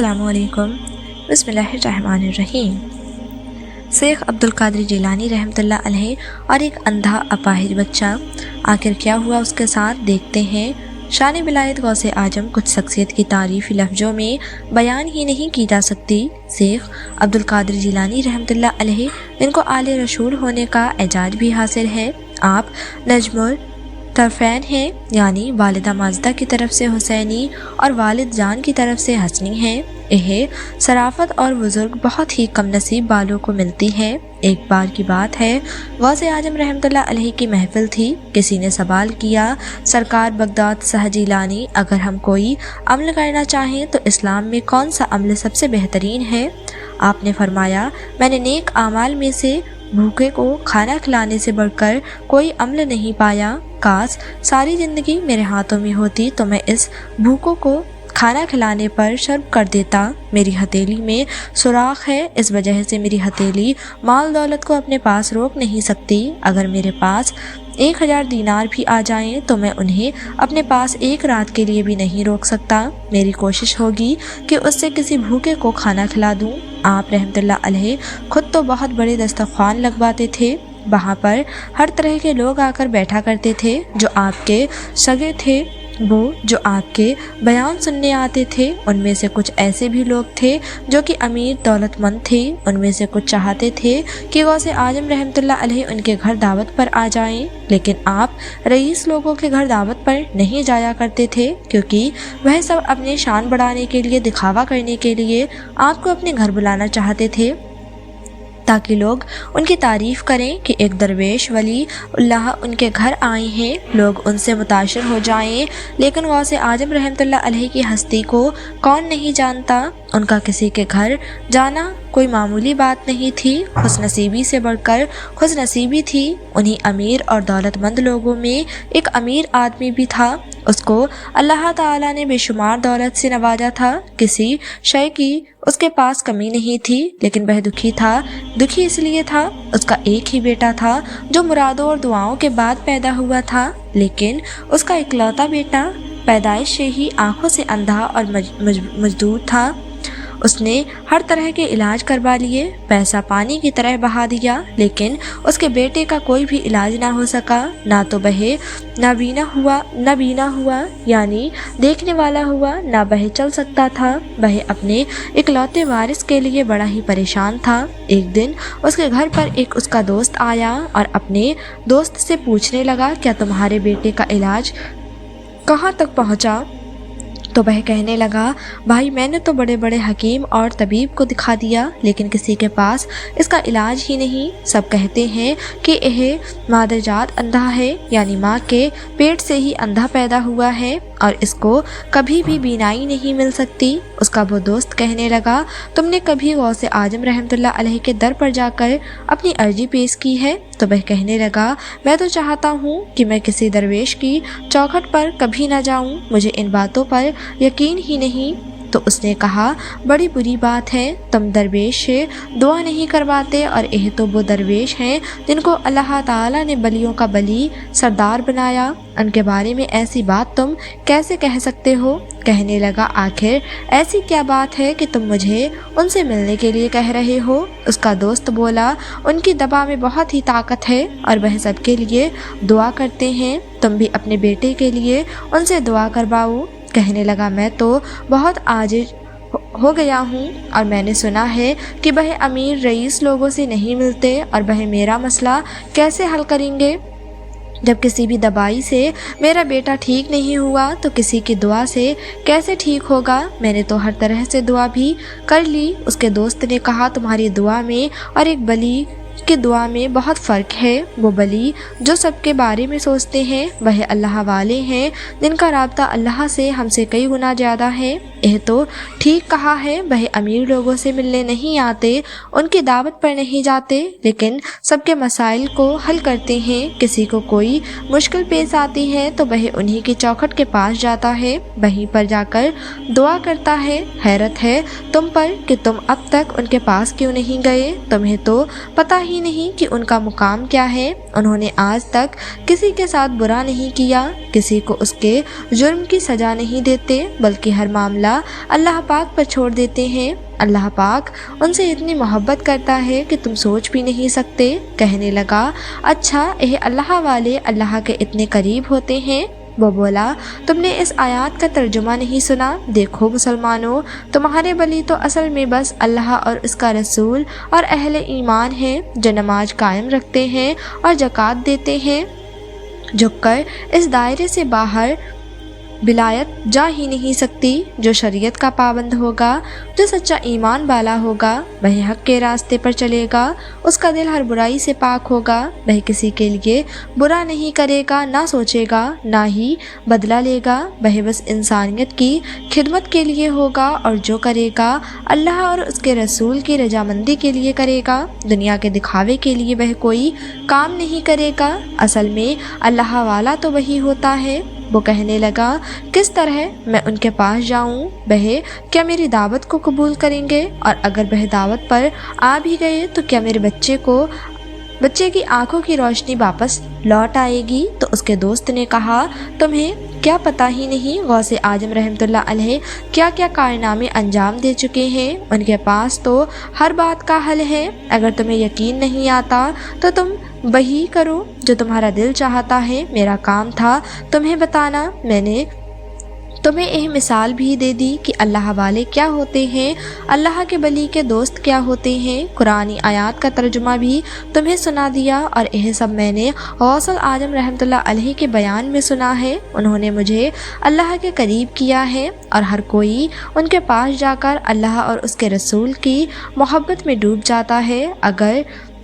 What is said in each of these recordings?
السلام علیکم۔ بسم اللہ الرحمن الرحیم۔ شیخ عبدالقادر جیلانی رحمۃ اللہ علیہ اور ایک اندھا اپاہج بچہ، آخر کیا ہوا اس کے ساتھ، دیکھتے ہیں۔ شان ولایت غوث اعظم کچھ شخصیت کی تعریف لفظوں میں بیان ہی نہیں کی جا سکتی۔ شیخ عبدالقادر جیلانی رحمۃ اللہ علیہ، جن کو آل رسول ہونے کا اعزاز بھی حاصل ہے، آپ نجم الطرفین ہیں، یعنی والدہ ماجدہ کی طرف سے حسینی اور والد جان کی طرف سے حسنی ہیں۔ یہ شرافت اور بزرگ بہت ہی کم نصیب والوں کو ملتی ہے۔ ایک بار کی بات ہے، غوث اعظم رحمۃ اللہ علیہ کی محفل تھی۔ کسی نے سوال کیا، سرکار بغداد شاہ جیلانی، اگر ہم کوئی عمل کرنا چاہیں تو اسلام میں کون سا عمل سب سے بہترین ہے؟ آپ نے فرمایا، میں نے نیک اعمال میں سے بھوکے کو کھانا کھلانے سے بڑھ کر کوئی عمل نہیں پایا۔ کاش ساری زندگی میرے ہاتھوں میں ہوتی تو میں اس بھوکوں کو کھانا کھلانے پر صرف کر دیتا۔ میری ہتھیلی میں سوراخ ہے، اس وجہ سے میری ہتھیلی مال دولت کو اپنے پاس روک نہیں سکتی۔ اگر میرے پاس 1000 دینار بھی آ جائیں تو میں انہیں اپنے پاس ایک رات کے لیے بھی نہیں روک سکتا۔ میری کوشش ہوگی کہ اس سے کسی بھوکے کو کھانا کھلا دوں۔ آپ رحمۃ اللہ علیہ خود تو بہت بڑے دسترخوان لگواتے تھے، وہاں پر ہر طرح کے لوگ آ کر بیٹھا کرتے تھے جو آپ کے سگے تھے، وہ جو آپ کے بیان سننے آتے تھے۔ ان میں سے کچھ ایسے بھی لوگ تھے جو کہ امیر دولت مند تھے۔ ان میں سے کچھ چاہتے تھے کہ غوث اعظم رحمۃ اللہ علیہ ان کے گھر دعوت پر آ جائیں، لیکن آپ رئیس لوگوں کے گھر دعوت پر نہیں جایا کرتے تھے، کیونکہ وہ سب اپنے شان بڑھانے کے لیے، دکھاوا کرنے کے لیے آپ کو اپنے گھر بلانا چاہتے تھے تاکہ لوگ ان کی تعریف کریں کہ ایک درویش ولی اللہ ان کے گھر آئے ہیں، لوگ ان سے متاثر ہو جائیں۔ لیکن غوث اعظم رحمۃ اللہ علیہ کی ہستی کو کون نہیں جانتا؟ ان کا کسی کے گھر جانا کوئی معمولی بات نہیں تھی، خوش نصیبی سے بڑھ کر خوش نصیبی تھی۔ انہی امیر اور دولت مند لوگوں میں ایک امیر آدمی بھی تھا، اس کو اللہ تعالیٰ نے بے شمار دولت سے نوازا تھا، کسی شے کی اس کے پاس کمی نہیں تھی، لیکن وہ دکھی تھا۔ دکھی اس لیے تھا، اس کا ایک ہی بیٹا تھا جو مرادوں اور دعاؤں کے بعد پیدا ہوا تھا، لیکن اس کا اکلوتا بیٹا پیدائش سے ہی آنکھوں سے اندھا اور مجدور تھا۔ اس نے ہر طرح کے علاج کروا لیے، پیسہ پانی کی طرح بہا دیا، لیکن اس کے بیٹے کا کوئی بھی علاج نہ ہو سکا۔ نہ تو وہ نابینا ہوا یعنی دیکھنے والا ہوا، نہ وہ چل سکتا تھا۔ وہ اپنے اکلوتے وارث کے لیے بڑا ہی پریشان تھا۔ ایک دن اس کے گھر پر ایک اس کا دوست آیا اور اپنے دوست سے پوچھنے لگا، کیا تمہارے بیٹے کا علاج کہاں تک پہنچا؟ تو وہ کہنے لگا، بھائی میں نے تو بڑے بڑے حکیم اور طبیب کو دکھا دیا، لیکن کسی کے پاس اس کا علاج ہی نہیں۔ سب کہتے ہیں کہ یہ مادرجات اندھا ہے، یعنی ماں کے پیٹ سے ہی اندھا پیدا ہوا ہے اور اس کو کبھی بھی بینائی نہیں مل سکتی۔ اس کا وہ دوست کہنے لگا، تم نے کبھی غوث اعظم رحمۃ اللہ علیہ کے در پر جا کر اپنی عرضی پیش کی ہے؟ تو وہ کہنے لگا، میں تو چاہتا ہوں کہ میں کسی درویش کی چوکھٹ پر کبھی نہ جاؤں، مجھے ان باتوں پر یقین ہی نہیں۔ تو اس نے کہا، بڑی بری بات ہے، تم درویش سے دعا نہیں کرواتے، اور یہ تو وہ درویش ہیں جن کو اللہ تعالیٰ نے بلیوں کا بلی سردار بنایا، ان کے بارے میں ایسی بات تم کیسے کہہ سکتے ہو؟ کہنے لگا، آخر ایسی کیا بات ہے کہ تم مجھے ان سے ملنے کے لیے کہہ رہے ہو؟ اس کا دوست بولا، ان کی دبا میں بہت ہی طاقت ہے اور وہ سب کے لیے دعا کرتے ہیں، تم بھی اپنے بیٹے کے لیے ان سے دعا کرواؤ۔ کہنے لگا، میں تو بہت عاجز ہو گیا ہوں، اور میں نے سنا ہے کہ وہ امیر رئیس لوگوں سے نہیں ملتے، اور وہ میرا مسئلہ کیسے حل کریں گے؟ جب کسی بھی دوائی سے میرا بیٹا ٹھیک نہیں ہوا تو کسی کی دعا سے کیسے ٹھیک ہوگا؟ میں نے تو ہر طرح سے دعا بھی کر لی۔ اس کے دوست نے کہا، تمہاری دعا میں اور ایک بلی کی دعا میں بہت فرق ہے۔ وہ بلی جو سب کے بارے میں سوچتے ہیں، وہ اللہ والے ہیں جن کا رابطہ اللہ سے ہم سے کئی گنا زیادہ ہے۔ یہ تو ٹھیک کہا ہے، وہ امیر لوگوں سے ملنے نہیں آتے، ان کی دعوت پر نہیں جاتے، لیکن سب کے مسائل کو حل کرتے ہیں۔ کسی کو کوئی مشکل پیش آتی ہے تو وہ انہی کی چوکھٹ کے پاس جاتا ہے، وہیں پر جا کر دعا کرتا ہے۔ حیرت ہے تم پر کہ تم اب تک ان کے پاس کیوں نہیں گئے؟ تمہیں تو پتہ ہی نہیں کہ ان کا مقام کیا ہے۔ انہوں نے آج تک کسی کے ساتھ برا نہیں کیا، کسی کو اس کے جرم کی سزا نہیں دیتے، بلکہ ہر معاملہ اللہ پاک پر چھوڑ دیتے ہیں۔ اللہ پاک ان سے اتنی محبت کرتا ہے کہ تم سوچ بھی نہیں سکتے۔ کہنے لگا، اچھا یہ اللہ والے اللہ کے اتنے قریب ہوتے ہیں؟ وہ بولا، تم نے اس آیات کا ترجمہ نہیں سنا؟ دیکھو مسلمانوں، تمہارے ولی تو اصل میں بس اللہ اور اس کا رسول اور اہل ایمان ہیں، جو نماز قائم رکھتے ہیں اور زکوٰۃ دیتے ہیں۔ جھک کر اس دائرے سے باہر ولایت جا ہی نہیں سکتی۔ جو شریعت کا پابند ہوگا، جو سچا ایمان والا ہوگا، وہ حق کے راستے پر چلے گا، اس کا دل ہر برائی سے پاک ہوگا، وہ کسی کے لیے برا نہیں کرے گا، نہ سوچے گا، نہ ہی بدلہ لے گا، وہ بس انسانیت کی خدمت کے لیے ہوگا، اور جو کرے گا اللہ اور اس کے رسول کی رضامندی کے لیے کرے گا، دنیا کے دکھاوے کے لیے وہ کوئی کام نہیں کرے گا۔ اصل میں اللہ والا تو وہی ہوتا ہے۔ وہ کہنے لگا، کس طرح میں ان کے پاس جاؤں؟ وہ کیا میری دعوت کو قبول کریں گے؟ اور اگر وہ دعوت پر آ بھی گئے تو کیا میرے بچے کی آنکھوں کی روشنی واپس لوٹ آئے گی؟ تو اس کے دوست نے کہا، تمہیں کیا پتہ ہی نہیں غوث اعظم رحمۃ اللہ علیہ کیا کیا کارنامے انجام دے چکے ہیں؟ ان کے پاس تو ہر بات کا حل ہے۔ اگر تمہیں یقین نہیں آتا تو تم وہی کرو جو تمہارا دل چاہتا ہے۔ میرا کام تھا تمہیں بتانا، میں نے تمہیں یہ مثال بھی دے دی کہ اللہ والے کیا ہوتے ہیں، اللہ کے ولی کے دوست کیا ہوتے ہیں۔ قرآنی آیات کا ترجمہ بھی تمہیں سنا دیا، اور یہ سب میں نے غوث اعظم رحمۃ اللہ علیہ کے بیان میں سنا ہے۔ انہوں نے مجھے اللہ کے قریب کیا ہے، اور ہر کوئی ان کے پاس جا کر اللہ اور اس کے رسول کی محبت میں ڈوب جاتا ہے۔ اگر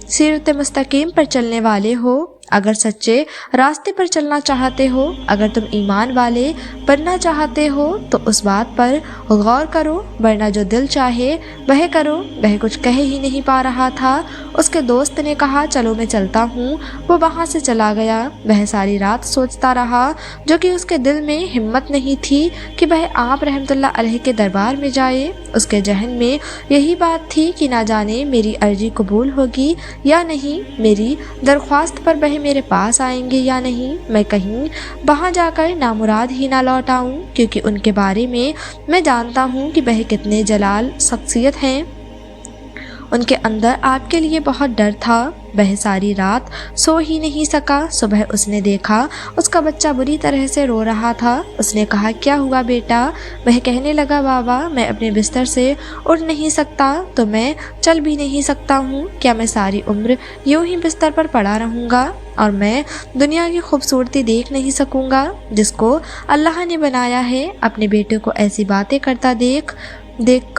سیرت مستقیم پر چلنے والے ہو، اگر سچے راستے پر چلنا چاہتے ہو، اگر تم ایمان والے بننا چاہتے ہو تو اس بات پر غور کرو، ورنہ جو دل چاہے وہ کرو۔ وہ کچھ کہہ ہی نہیں پا رہا تھا۔ اس کے دوست نے کہا، چلو میں چلتا ہوں۔ وہ وہاں سے چلا گیا۔ وہ ساری رات سوچتا رہا، جو کہ اس کے دل میں ہمت نہیں تھی کہ وہ آپ رحمۃ اللہ علیہ کے دربار میں جائے۔ اس کے ذہن میں یہی بات تھی کہ نہ جانے میری عرضی قبول ہوگی یا نہیں، میری درخواست پر وہ میرے پاس آئیں گے یا نہیں، میں کہیں وہاں جا کر نامراد ہی نہ لوٹ آؤں، کیونکہ ان کے بارے میں جانتا ہوں کہ وہ کتنے جلال شخصیت ہیں۔ ان کے اندر آپ کے لیے بہت ڈر تھا۔ وہ ساری رات سو ہی نہیں سکا۔ صبح اس نے دیکھا اس کا بچہ بری طرح سے رو رہا تھا۔ اس نے کہا، کیا ہوا بیٹا؟ وہ کہنے لگا، بابا میں اپنے بستر سے اٹھ نہیں سکتا تو میں چل بھی نہیں سکتا ہوں۔ کیا میں ساری عمر یوں ہی بستر پر پڑا رہوں گا اور میں دنیا کی خوبصورتی دیکھ نہیں سکوں گا جس کو اللہ نے بنایا ہے؟ اپنے بیٹے کو ایسی باتیں کرتا دیکھ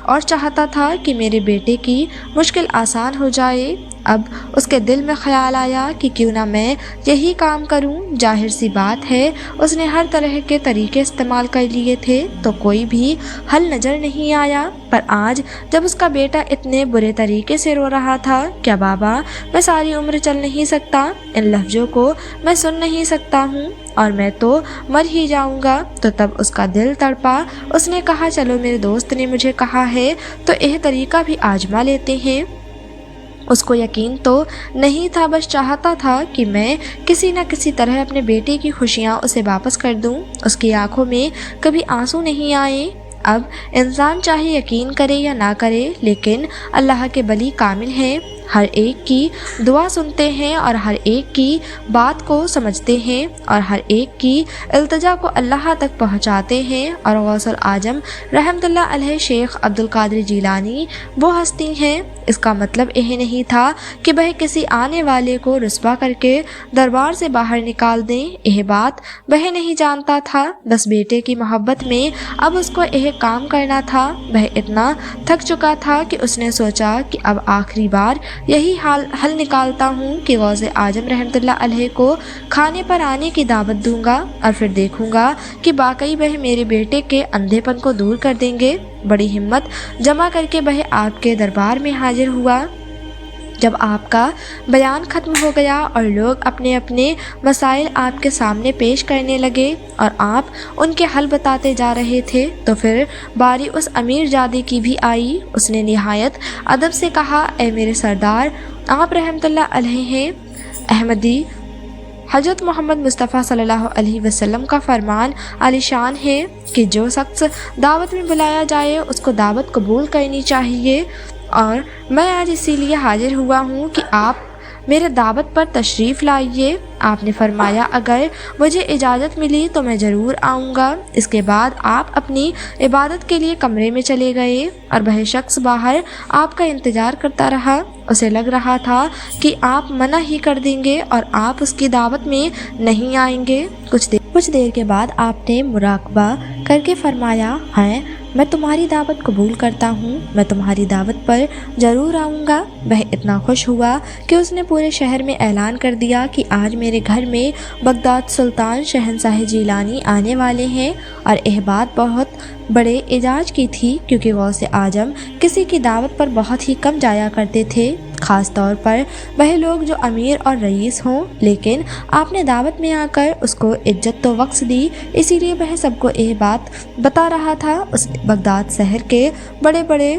اور چاہتا تھا کہ میرے بیٹے کی مشکل آسان ہو جائے۔ اب اس کے دل میں خیال آیا کہ کیوں نہ میں یہی کام کروں۔ ظاہر سی بات ہے اس نے ہر طرح کے طریقے استعمال کر لیے تھے تو کوئی بھی حل نظر نہیں آیا، پر آج جب اس کا بیٹا اتنے برے طریقے سے رو رہا تھا، کیا بابا میں ساری عمر چل نہیں سکتا؟ ان لفظوں کو میں سن نہیں سکتا ہوں اور میں تو مر ہی جاؤں گا۔ تو تب اس کا دل تڑپا۔ اس نے کہا، چلو میرے دوست نے مجھے کہا ہے تو یہ طریقہ بھی آزما لیتے ہیں۔ اس کو یقین تو نہیں تھا، بس چاہتا تھا کہ میں کسی نہ کسی طرح اپنے بیٹے کی خوشیاں اسے واپس کر دوں۔ اس کی آنکھوں میں کبھی آنسو نہیں آئے۔ اب انسان چاہے یقین کرے یا نہ کرے، لیکن اللہ کے ولی کامل ہیں، ہر ایک کی دعا سنتے ہیں اور ہر ایک کی بات کو سمجھتے ہیں اور ہر ایک کی التجا کو اللہ تک پہنچاتے ہیں۔ اور غوث اعظم رحمۃ اللہ علیہ شیخ عبد القادر جیلانی وہ ہستی ہیں۔ اس کا مطلب یہ نہیں تھا کہ وہ کسی آنے والے کو رسوا کر کے دربار سے باہر نکال دیں، یہ بات وہ نہیں جانتا تھا۔ بس بیٹے کی محبت میں اب اس کو یہ کام کرنا تھا۔ وہ اتنا تھک چکا تھا کہ اس نے سوچا کہ اب آخری بار یہی حل نکالتا ہوں کہ غوث اعظم رحمۃ اللہ علیہ کو کھانے پر آنے کی دعوت دوں گا اور پھر دیکھوں گا کہ واقعی وہ میرے بیٹے کے اندھے پن کو دور کر دیں گے۔ بڑی ہمت جمع کر کے وہ آپ کے دربار میں حاضر ہوا۔ جب آپ کا بیان ختم ہو گیا اور لوگ اپنے اپنے مسائل آپ کے سامنے پیش کرنے لگے اور آپ ان کے حل بتاتے جا رہے تھے تو پھر باری اس امیر جادے کی بھی آئی۔ اس نے نہایت ادب سے کہا، اے میرے سردار، آپ رحمۃ اللہ علیہ ہیں، احمدی حضرت محمد مصطفیٰ صلی اللہ علیہ وسلم کا فرمان عالی شان ہے کہ جو شخص دعوت میں بلایا جائے اس کو دعوت قبول کرنی چاہیے، اور میں آج اسی لیے حاضر ہوا ہوں کہ آپ میرے دعوت پر تشریف لائیے۔ آپ نے فرمایا، اگر مجھے اجازت ملی تو میں ضرور آؤں گا۔ اس کے بعد آپ اپنی عبادت کے لیے کمرے میں چلے گئے اور وہ شخص باہر آپ کا انتظار کرتا رہا۔ اسے لگ رہا تھا کہ آپ منع ہی کر دیں گے اور آپ اس کی دعوت میں نہیں آئیں گے۔ کچھ دیر کے بعد آپ نے مراقبہ کر کے فرمایا، ہاں میں تمہاری دعوت قبول کرتا ہوں، میں تمہاری دعوت پر ضرور آؤں گا۔ وہ اتنا خوش ہوا کہ اس نے پورے شہر میں اعلان کر دیا کہ آج میرے گھر میں بغداد سلطان شہنشاہ جیلانی آنے والے ہیں، اور یہ بات بہت بڑے اعزاز کی تھی کیونکہ غوث اعظم کسی کی دعوت پر بہت ہی کم جایا کرتے تھے، خاص طور پر وہ لوگ جو امیر اور رئیس ہوں، لیکن آپ نے دعوت میں آ کر اس کو عزت تو بخش دی، اسی لیے وہ سب کو یہ بات بتا رہا تھا۔ اس نے بغداد شہر کے بڑے بڑے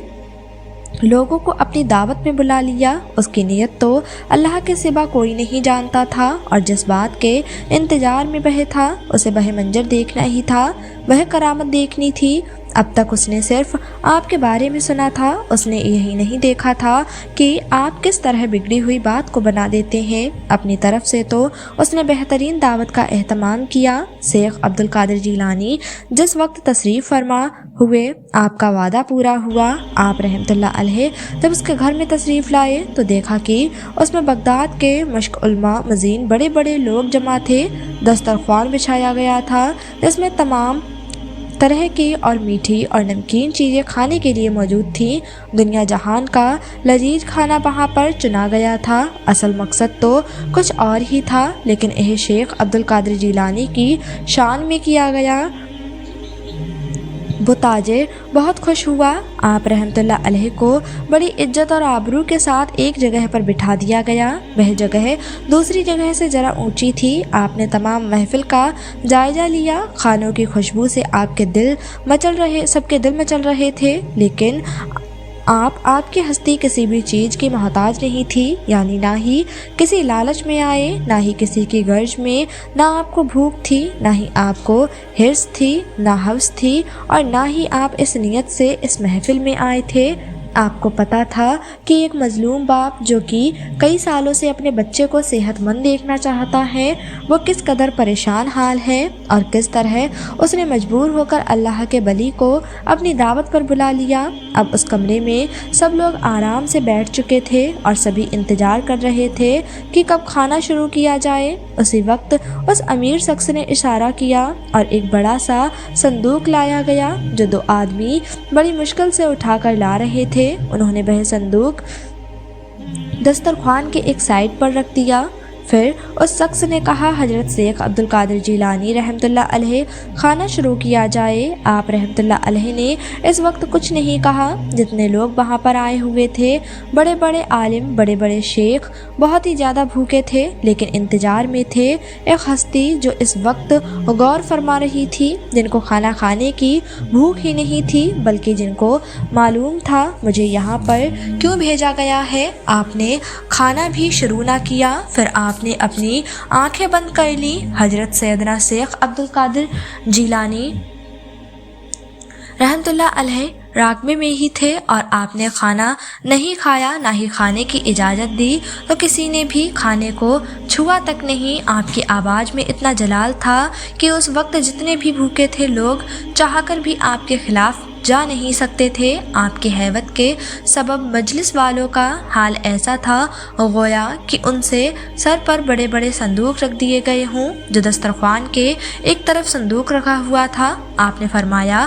لوگوں کو اپنی دعوت میں بلا لیا۔ اس کی نیت تو اللہ کے سوا کوئی نہیں جانتا تھا، اور جس بات کے انتظار میں وہ تھا اسے وہ منظر دیکھنا ہی تھا، وہ کرامت دیکھنی تھی۔ اب تک اس نے صرف آپ کے بارے میں سنا تھا، اس نے یہی نہیں دیکھا تھا کہ آپ کس طرح بگڑی ہوئی بات کو بنا دیتے ہیں۔ اپنی طرف سے تو اس نے بہترین دعوت کا اہتمام کیا۔ شیخ عبد القادر جیلانی جس وقت تشریف فرما ہوئے آپ کا وعدہ پورا ہوا، آپ رحمۃ اللہ علیہ جب اس کے گھر میں تشریف لائے تو دیکھا کہ اس میں بغداد کے مشق علماء مزین بڑے بڑے لوگ جمع تھے۔ دسترخوان بچھایا گیا تھا جس میں تمام طرح کی اور میٹھی اور نمکین چیزیں کھانے کے لیے موجود تھیں۔ دنیا جہان کا لذیذ کھانا وہاں پر چنا گیا تھا۔ اصل مقصد تو کچھ اور ہی تھا، لیکن یہ شیخ عبد القادر جیلانی کی شان میں کیا گیا۔ وہ تاجر بہت خوش ہوا۔ آپ رحمۃ اللہ علیہ کو بڑی عزت اور آبرو کے ساتھ ایک جگہ پر بٹھا دیا گیا۔ وہ جگہ دوسری جگہ سے ذرا اونچی تھی۔ آپ نے تمام محفل کا جائزہ لیا۔ کھانوں کی خوشبو سے سب کے دل مچل رہے تھے، لیکن آپ کی ہستی کسی بھی چیز کی محتاج نہیں تھی، یعنی نہ ہی کسی لالچ میں آئے، نہ ہی کسی کی غرض میں، نہ آپ کو بھوک تھی، نہ ہی آپ کو حرص تھی، نہ ہوس تھی، اور نہ ہی آپ اس نیت سے اس محفل میں آئے تھے۔ آپ کو پتہ تھا کہ ایک مظلوم باپ جو کہ کئی سالوں سے اپنے بچے کو صحت مند دیکھنا چاہتا ہے، وہ کس قدر پریشان حال ہے، اور کس طرح اس نے مجبور ہو کر اللہ کے ولی کو اپنی دعوت پر بلا لیا۔ اب اس کمرے میں سب لوگ آرام سے بیٹھ چکے تھے اور سبھی انتظار کر رہے تھے کہ کب کھانا شروع کیا جائے۔ اسی وقت اس امیر شخص نے اشارہ کیا اور ایک بڑا سا صندوق لایا گیا جو دو آدمی بڑی مشکل سے اٹھا کر لا رہے تھے۔ انہوں نے وہ صندوق دسترخوان کے ایک سائڈ پر رکھ دیا۔ پھر اس شخص نے کہا، حضرت شیخ عبد القادر جیلانی رحمۃ اللہ علیہ، کھانا شروع کیا جائے۔ آپ رحمۃ اللہ علیہ نے اس وقت کچھ نہیں کہا۔ جتنے لوگ وہاں پر آئے ہوئے تھے، بڑے بڑے عالم، بڑے بڑے شیخ، بہت ہی زیادہ بھوکے تھے، لیکن انتظار میں تھے۔ ایک ہستی جو اس وقت غور فرما رہی تھی، جن کو کھانا کھانے کی بھوک ہی نہیں تھی، بلکہ جن کو معلوم تھا مجھے یہاں پر کیوں بھیجا گیا ہے۔ آپ نے کھانا بھی شروع نہ کیا، پھر آپ نے اپنی آنکھیں بند کر لی۔ حضرت سیدنا شیخ عبد القادر جیلانی رحمۃ اللہ علیہ راقبے میں ہی تھے، اور آپ نے کھانا نہیں کھایا، نہ ہی کھانے کی اجازت دی، تو کسی نے بھی کھانے کو چھوا تک نہیں۔ آپ کی آواز میں اتنا جلال تھا کہ اس وقت جتنے بھی بھوکے تھے لوگ چاہ کر بھی آپ کے خلاف جا نہیں سکتے تھے۔ آپ کی ہیبت کے سبب مجلس والوں کا حال ایسا تھا گویا کہ ان سے سر پر بڑے بڑے صندوق رکھ دیے گئے ہوں۔ جو دسترخوان کے ایک طرف صندوق رکھا ہوا تھا، آپ نے فرمایا